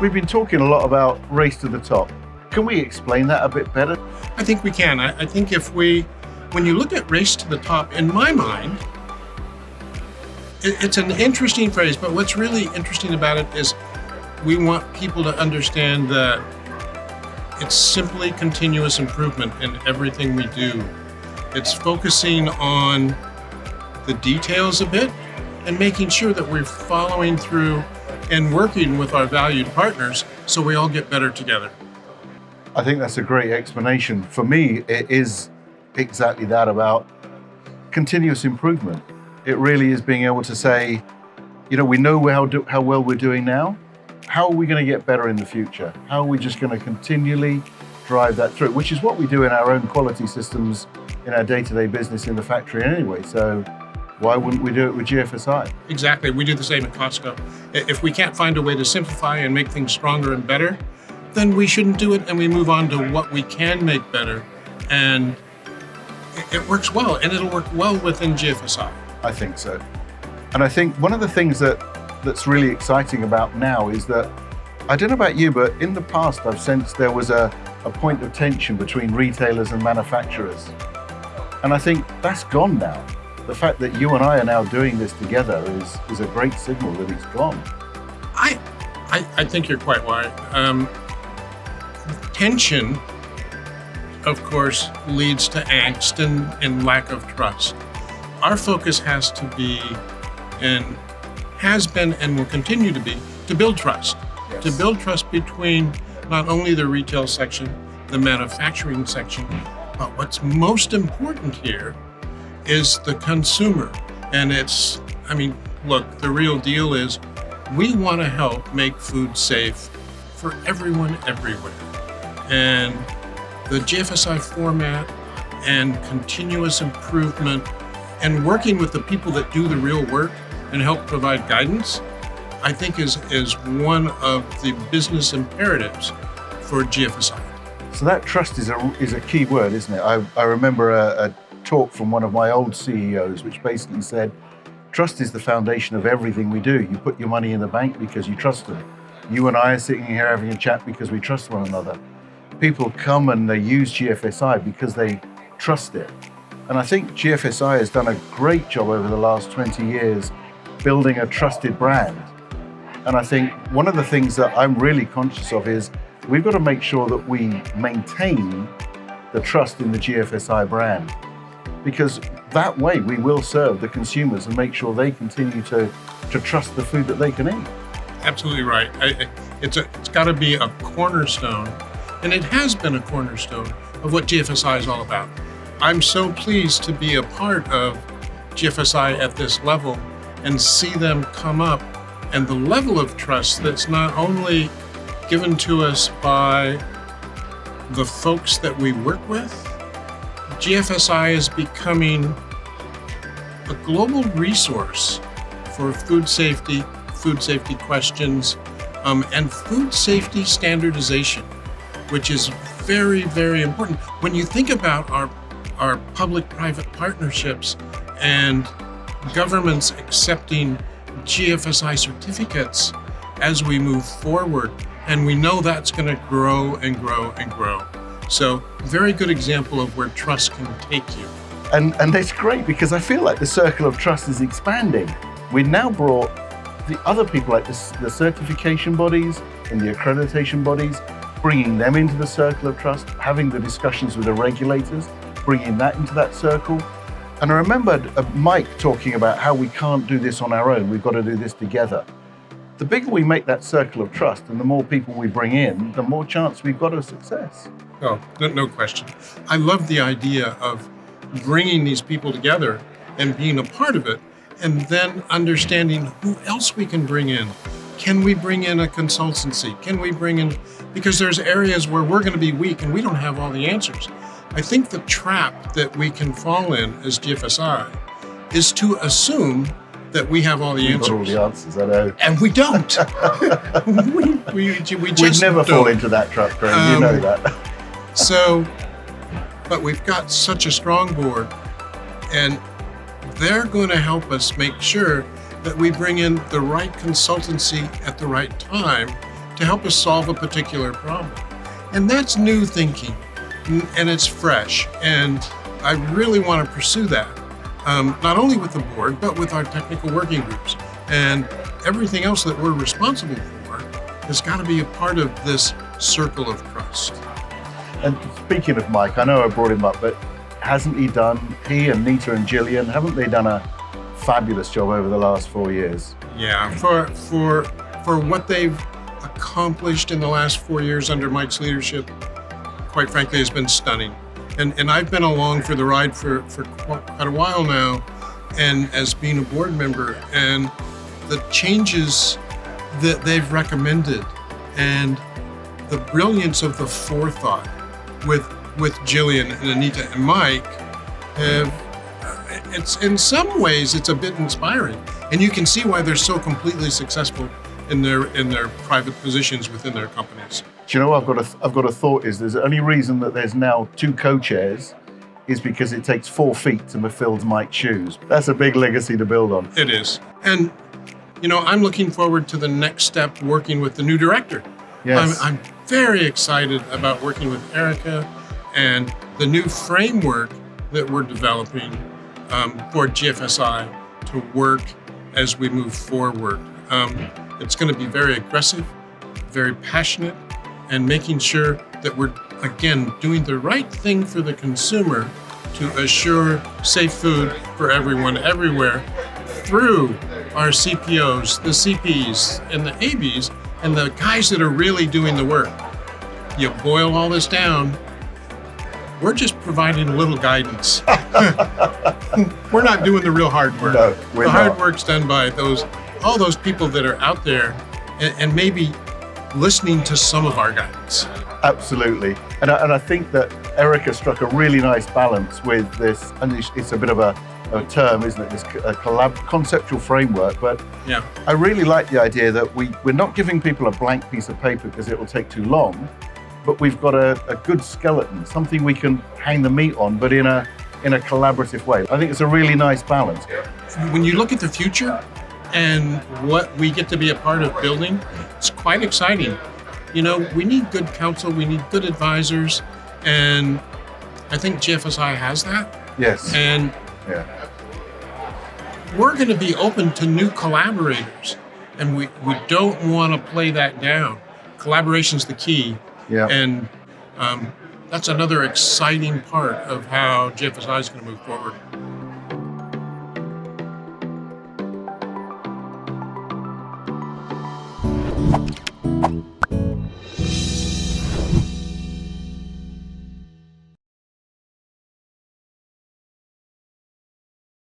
we've been talking a lot about race to the top. Can we explain that a bit better? I think we can. I think when you look at race to the top, in my mind, it's an interesting phrase, but what's really interesting about it is we want people to understand that it's simply continuous improvement in everything we do. It's focusing on the details a bit and making sure that we're following through and working with our valued partners so we all get better together. I think that's a great explanation. For me, it is exactly that, about continuous improvement. It really is being able to say, we know how well we're doing now. How are we going to get better in the future? How are we just going to continually drive that through? Which is what we do in our own quality systems in our day-to-day business in the factory anyway. So why wouldn't we do it with GFSI? Exactly. We do the same at Costco. If we can't find a way to simplify and make things stronger and better, then we shouldn't do it, and we move on to what we can make better. And it works well, and it'll work well within GFSI. I think so. And I think one of the things that's really exciting about now is that, I don't know about you, but in the past I've sensed there was a point of tension between retailers and manufacturers. And I think that's gone now. The fact that you and I are now doing this together is a great signal that it's gone. I think you're quite right. Tension, of course, leads to angst and lack of trust. Our focus has to be, and has been and will continue to be, to build trust. Yes. To build trust between not only the retail section, the manufacturing section, but what's most important here is the consumer. And look, the real deal is we want to help make food safe for everyone everywhere. And the GFSI format and continuous improvement and working with the people that do the real work and help provide guidance, I think is one of the business imperatives for GFSI. So that trust is a key word, isn't it? I remember a talk from one of my old CEOs, which basically said, trust is the foundation of everything we do. You put your money in the bank because you trust them. You and I are sitting here having a chat because we trust one another. People come and they use GFSI because they trust it. And I think GFSI has done a great job over the last 20 years building a trusted brand. And I think one of the things that I'm really conscious of is we've got to make sure that we maintain the trust in the GFSI brand, because that way we will serve the consumers and make sure they continue to trust the food that they can eat. Absolutely right. It's got to be a cornerstone, and it has been a cornerstone of what GFSI is all about. I'm so pleased to be a part of GFSI at this level and see them come up, and the level of trust that's not only given to us by the folks that we work with. GFSI is becoming a global resource for food safety questions, and food safety standardization, which is very, very important. When you think about our public-private partnerships and governments accepting GFSI certificates as we move forward, and we know that's going to grow and grow and grow. So, very good example of where trust can take you. And that's great, because I feel like the circle of trust is expanding. We've now brought the other people, like the certification bodies and the accreditation bodies, bringing them into the circle of trust, having the discussions with the regulators, bringing that into that circle. And I remember Mike talking about how we can't do this on our own, we've got to do this together. The bigger we make that circle of trust and the more people we bring in, the more chance we've got of success. Oh, no question. I love the idea of bringing these people together and being a part of it, and then understanding who else we can bring in. Can we bring in a consultancy? Can we bring in, because there's areas where we're going to be weak and we don't have all the answers. I think the trap that we can fall in as GFSI is to assume that we have all the answers. All the answers, I know. And we don't. we just never don't. fall into that trap, Graham. You know that. So, but we've got such a strong board, and they're going to help us make sure that we bring in the right consultancy at the right time to help us solve a particular problem. And that's new thinking, and it's fresh. And I really want to pursue that, not only with the board, but with our technical working groups. And everything else that we're responsible for has got to be a part of this circle of trust. And speaking of Mike, I know I brought him up, but hasn't he and Nita and Gillian, haven't they done a fabulous job over the last 4 years? Yeah, for what they've accomplished in the last 4 years under Mike's leadership, quite frankly, has been stunning. And I've been along for the ride for quite a while now, and as being a board member, and the changes that they've recommended and the brilliance of the forethought with Gillian and Anita and Mike it's in some ways it's a bit inspiring, and you can see why they're so completely successful in their private positions within their companies. Do you know, I've got a thought, is there's the only reason that there's now 2 co-chairs is because it takes 4 feet to fill Mike's shoes. That's a big legacy to build on. It is. And I'm looking forward to the next step, working with the new director. Yes. I'm very excited about working with Erica and the new framework that we're developing for GFSI to work as we move forward. It's going to be very aggressive, very passionate, and making sure that we're, again, doing the right thing for the consumer to assure safe food for everyone, everywhere, through our CPOs, the CPs, and the ABs, and the guys that are really doing the work. You boil all this down, we're just providing a little guidance. We're not doing the real hard work. No, we're the not. hard work's done by all those people that are out there and maybe listening to some of our guidance. Absolutely. And I think that Erica struck a really nice balance with this, and it's a bit of a term, isn't it? This conceptual framework. But yeah, I really like the idea that we're not giving people a blank piece of paper because it will take too long, but we've got a good skeleton, something we can hang the meat on, but in a collaborative way. I think it's a really nice balance. When you look at the future and what we get to be a part of building, it's quite exciting. We need good counsel, we need good advisors, and I think GFSI has that. Yes. And yeah, we're going to be open to new collaborators, and we don't want to play that down. Collaboration's the key. Yeah. And that's another exciting part of how GFSI is going to move forward.